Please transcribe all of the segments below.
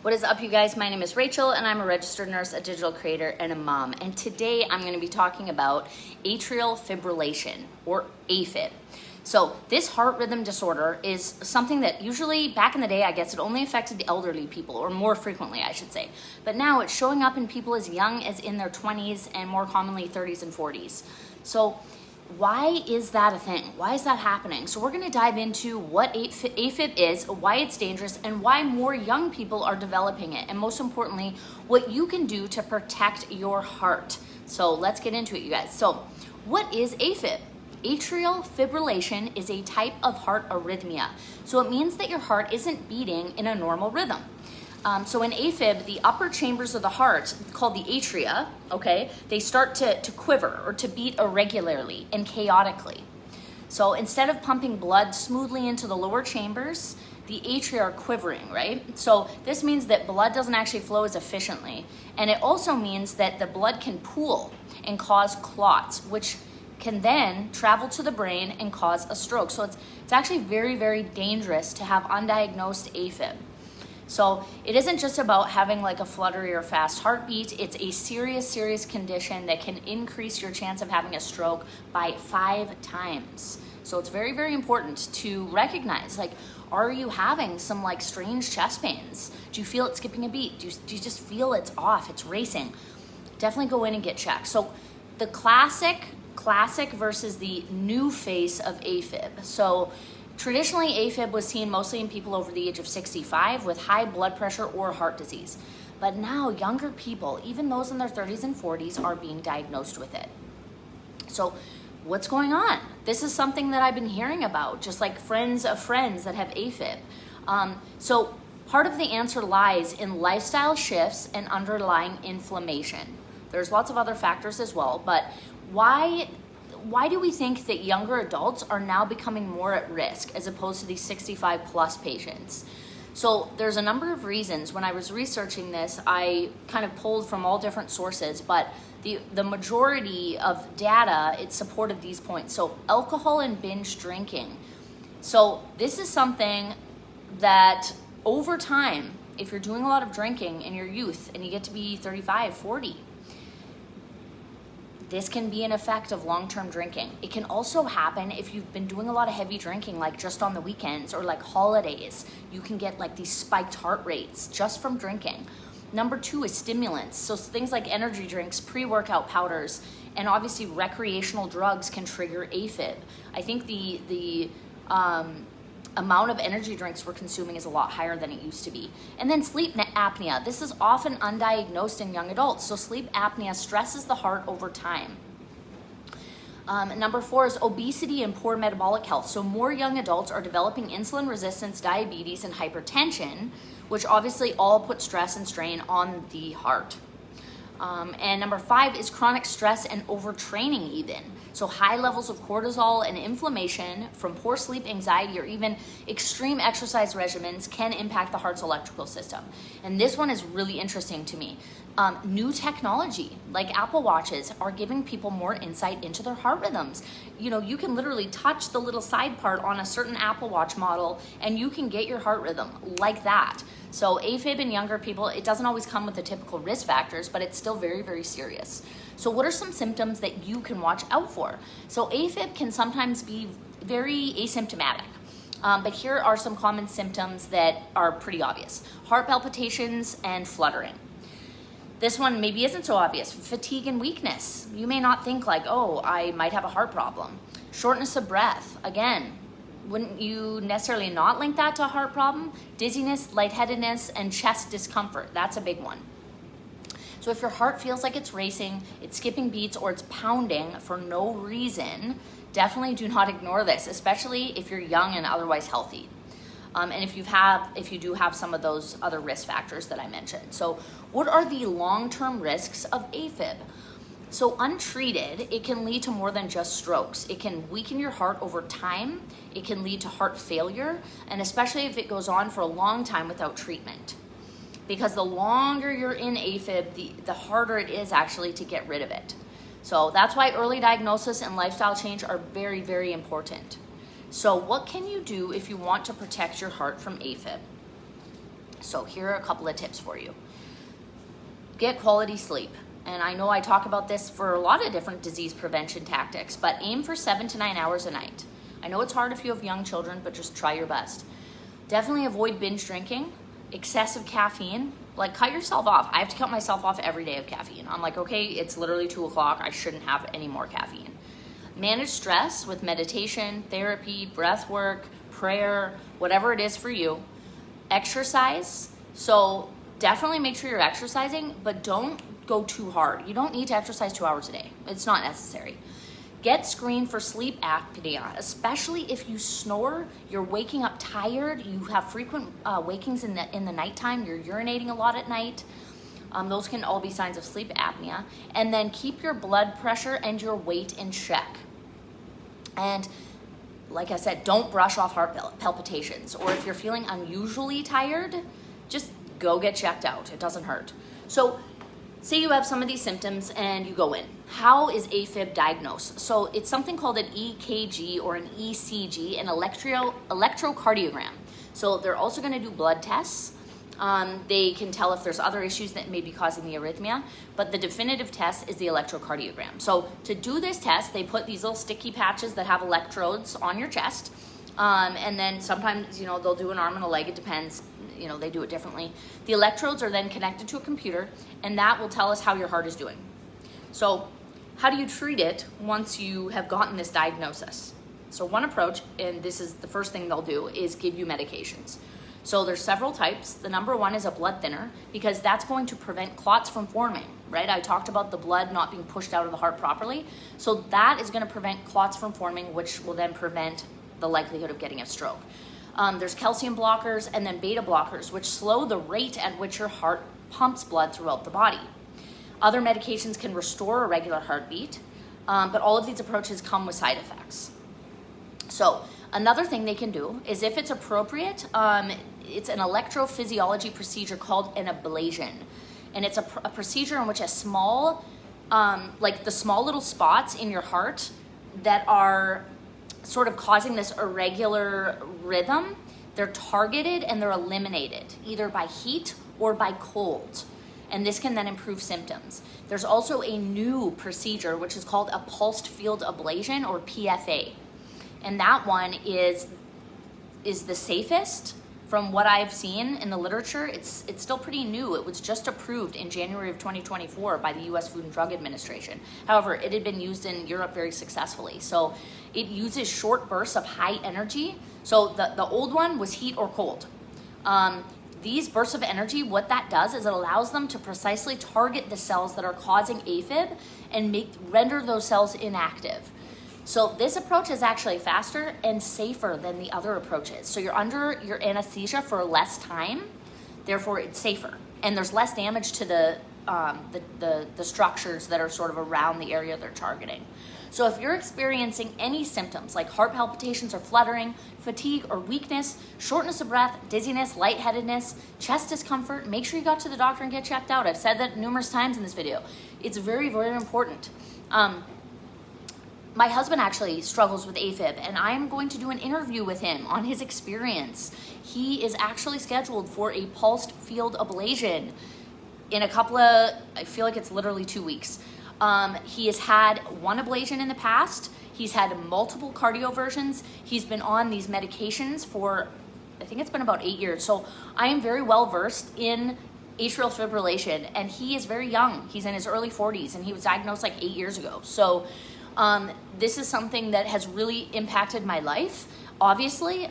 What is up, you guys? My name is Rachel and I'm a registered nurse, a digital creator, and a mom. And today I'm going to be talking about atrial fibrillation, or AFib. So this heart rhythm disorder is something that usually back in the day, I guess it only affected the elderly people, or more frequently I should say. But now it's showing up in people as young as in their 20s and more commonly 30s and 40s. So why is that a thing? Why is that happening? So we're going to dive into what AFib is, why it's dangerous, and why more young people are developing it. And most importantly, what you can do to protect your heart. So let's get into it, you guys. So what is AFib? Atrial fibrillation is a type of heart arrhythmia. So it means that your heart isn't beating in a normal rhythm. So in AFib, the upper chambers of the heart, called the atria, okay, they start to quiver or to beat irregularly and chaotically. So instead of pumping blood smoothly into the lower chambers, the atria are quivering, right? So this means that blood doesn't actually flow as efficiently. And it also means that the blood can pool and cause clots, which can then travel to the brain and cause a stroke. So it's actually very, very dangerous to have undiagnosed AFib. So it isn't just about having like a fluttery or fast heartbeat. It's a serious condition that can increase your chance of having a stroke by 5 times. So it's very, very important to recognize, like, are you having some like strange chest pains? Do you feel it skipping a beat? Do you just feel it's off, it's racing? Definitely go in and get checked. So the classic versus the new face of AFib. So traditionally, AFib was seen mostly in people over the age of 65 with high blood pressure or heart disease. But now younger people, even those in their 30s and 40s, are being diagnosed with it. So what's going on? This is something that I've been hearing about, just like friends of friends that have AFib. So part of the answer lies in lifestyle shifts and underlying inflammation. There's lots of other factors as well, but why do we think that younger adults are now becoming more at risk as opposed to these 65 plus patients? So there's a number of reasons. When I was researching this, I kind of pulled from all different sources, but the majority of data, it supported these points. So alcohol and binge drinking. So this is something that over time, if you're doing a lot of drinking in your youth and you get to be 35, 40, this can be an effect of long-term drinking. It can also happen if you've been doing a lot of heavy drinking, like just on the weekends or like holidays. You can get like these spiked heart rates just from drinking. Number 2 is stimulants. So things like energy drinks, pre-workout powders, and obviously recreational drugs can trigger AFib. I think the amount of energy drinks we're consuming is a lot higher than it used to be. And then sleep apnea. This is often undiagnosed in young adults. So sleep apnea stresses the heart over time. Number 4 is obesity and poor metabolic health. So more young adults are developing insulin resistance, diabetes, and hypertension, which obviously all put stress and strain on the heart. And number 5 is chronic stress and overtraining even. So high levels of cortisol and inflammation from poor sleep, anxiety, or even extreme exercise regimens can impact the heart's electrical system. And this one is really interesting to me. New technology like Apple Watches are giving people more insight into their heart rhythms. You know, you can literally touch the little side part on a certain Apple Watch model and you can get your heart rhythm like that. So AFib in younger people, it doesn't always come with the typical risk factors, but it's still very, very serious. So what are some symptoms that you can watch out for? So AFib can sometimes be very asymptomatic. But here are some common symptoms that are pretty obvious. Heart palpitations and fluttering. This one maybe isn't so obvious. Fatigue and weakness. You may not think like, oh, I might have a heart problem. Shortness of breath. Again, wouldn't you necessarily not link that to a heart problem? Dizziness, lightheadedness, and chest discomfort. That's a big one. So if your heart feels like it's racing, it's skipping beats, or it's pounding for no reason, definitely do not ignore this, especially if you're young and otherwise healthy. And if you do have some of those other risk factors that I mentioned. So what are the long-term risks of AFib? So untreated, it can lead to more than just strokes. It can weaken your heart over time. It can lead to heart failure, and especially if it goes on for a long time without treatment. Because the longer you're in AFib, the harder it is actually to get rid of it. So that's why early diagnosis and lifestyle change are very, very important. So what can you do if you want to protect your heart from AFib? So here are a couple of tips for you. Get quality sleep. And I know I talk about this for a lot of different disease prevention tactics, but aim for 7 to 9 hours a night. I know it's hard if you have young children, but just try your best. Definitely avoid binge drinking, excessive caffeine. Like, cut yourself off. I have to cut myself off every day of caffeine. I'm like, okay, it's literally 2 o'clock. I shouldn't have any more caffeine. Manage stress with meditation, therapy, breath work, prayer, whatever it is for you. Exercise. So definitely make sure you're exercising, but don't go too hard. You don't need to exercise 2 hours a day. It's not necessary. Get screened for sleep apnea, especially if you snore, you're waking up tired, you have frequent wakings in the nighttime, you're urinating a lot at night. Those can all be signs of sleep apnea. And then keep your blood pressure and your weight in check. And like I said, don't brush off heart palpitations. Or if you're feeling unusually tired, just go get checked out. It doesn't hurt. So say you have some of these symptoms and you go in. How is AFib diagnosed? So it's something called an EKG or an ECG, an electrocardiogram. So they're also going to do blood tests. They can tell if there's other issues that may be causing the arrhythmia, but the definitive test is the electrocardiogram. So to do this test, they put these little sticky patches that have electrodes on your chest, and then sometimes, they'll do an arm and a leg. It depends. They do it differently. The electrodes are then connected to a computer, and that will tell us how your heart is doing. So how do you treat it once you have gotten this diagnosis? So one approach, and this is the first thing they'll do, is give you medications. So there's several types. The number one is a blood thinner, because that's going to prevent clots from forming, right? I talked about the blood not being pushed out of the heart properly. So that is going to prevent clots from forming, which will then prevent the likelihood of getting a stroke. There's calcium blockers and then beta blockers, which slow the rate at which your heart pumps blood throughout the body. Other medications can restore a regular heartbeat, but all of these approaches come with side effects. So another thing they can do is, if it's appropriate, it's an electrophysiology procedure called an ablation. And it's a procedure in which a small, like the small little spots in your heart that are sort of causing this irregular rhythm, they're targeted and they're eliminated either by heat or by cold. And this can then improve symptoms. There's also a new procedure which is called a pulsed field ablation, or PFA. And that one is the safest from what I've seen in the literature. It's still pretty new. It was just approved in January of 2024 by the US Food and Drug Administration. However, it had been used in Europe very successfully. So it uses short bursts of high energy. So the old one was heat or cold. These bursts of energy, what that does is it allows them to precisely target the cells that are causing AFib and render those cells inactive. So this approach is actually faster and safer than the other approaches. So you're under your anesthesia for less time, therefore it's safer. And there's less damage to the structures that are sort of around the area they're targeting. So if you're experiencing any symptoms like heart palpitations or fluttering, fatigue or weakness, shortness of breath, dizziness, lightheadedness, chest discomfort, make sure you go to the doctor and get checked out. I've said that numerous times in this video. It's very, very important. My husband actually struggles with AFib, and I'm going to do an interview with him on his experience. He is actually scheduled for a pulsed field ablation in a couple of, I feel like it's literally 2 weeks. He has had one ablation in the past. He's had multiple cardioversions. He's been on these medications for, I think it's been about 8 years. So I am very well versed in atrial fibrillation, and he is very young. He's in his early 40s, and he was diagnosed like 8 years ago. So this is something that has really impacted my life. Obviously,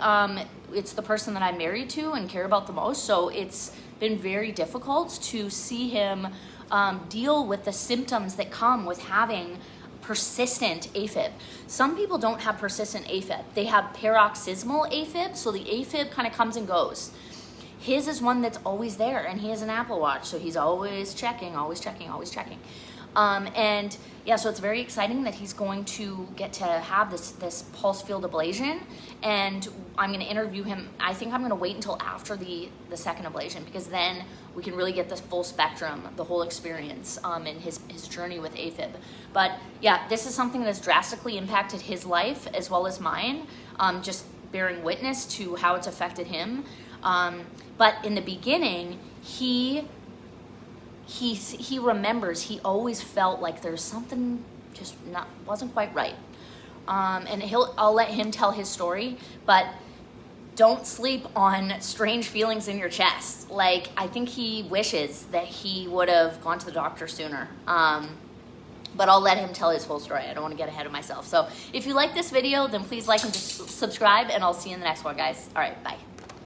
it's the person that I'm married to and care about the most. So it's been very difficult to see him deal with the symptoms that come with having persistent AFib. Some people don't have persistent AFib. They have paroxysmal AFib. So the AFib kind of comes and goes. His is one that's always there, and he has an Apple Watch. So he's always checking, always checking, always checking. And yeah, so it's very exciting that he's going to get to have this pulse field ablation, and I'm going to interview him. I think I'm going to wait until after the second ablation, because then we can really get the full spectrum, the whole experience, in his journey with AFib. But yeah, this is something that's drastically impacted his life as well as mine, just bearing witness to how it's affected him. But in the beginning, he remembers he always felt like there's something just wasn't quite right. And I'll let him tell his story, but don't sleep on strange feelings in your chest. Like, I think he wishes that he would have gone to the doctor sooner. But I'll let him tell his whole story. I don't want to get ahead of myself. So if you like this video, then please like and subscribe, and I'll see you in the next one, guys. All right, bye.